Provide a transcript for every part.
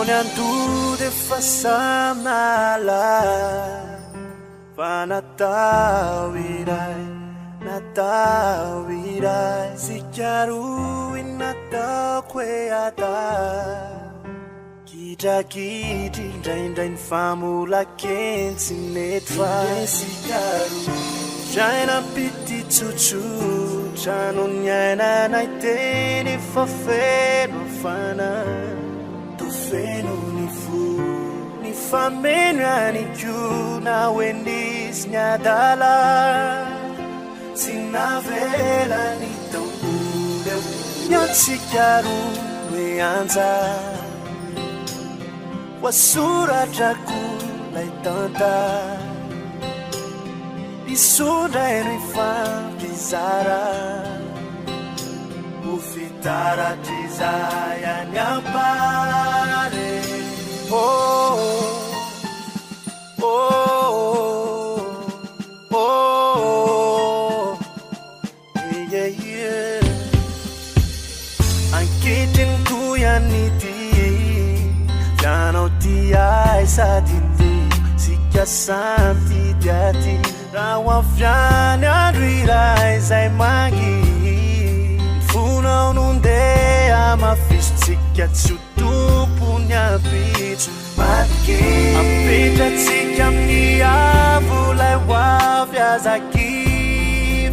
Nyandu de fasamala Natawirai Zikaru inatakweyata Kita kiti dain famula kensi netwa Zikaru Jaina piti chuchu Chano nyana naiteni fafeno fana Tufeno nifu Nifamena niku na wendis nyadala Sinavela nitambule Nyatsikaru meanza Wasura jaku laitanta Isura enrifa bizara Ufitara tizaya nyapare Oh, oh, oh, oh, yeah, yeah. Ankitin kuyaniti, janoti ay sa titi, sikasanti dati, rawafyan rirai say magi, funaw nunde amafis sikatsutu punya bitu maki, apita sikamia fulai wafya zaki,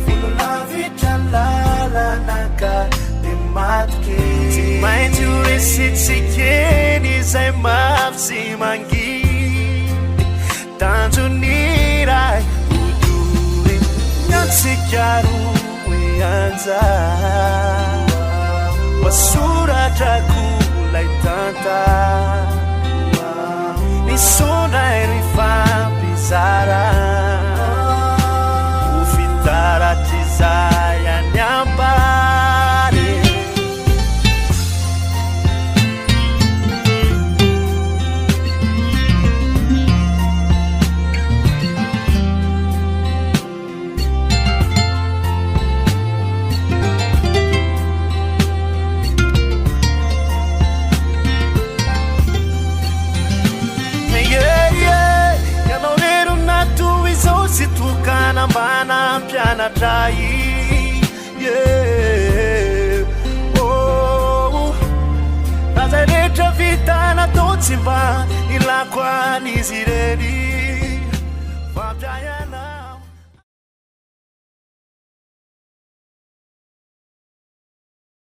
fulavi chalala naka dematki, timai turisit sikeni say mafsi mangi, tanto nirai uduri nyatsikaru weanza, wasura jaku laitanta Nisona erifa bizara Ufitara tizaya nyambare Situkana mana piana trai yeah oh Nazareta vita na totimba ilakwa nizireni Fabjaya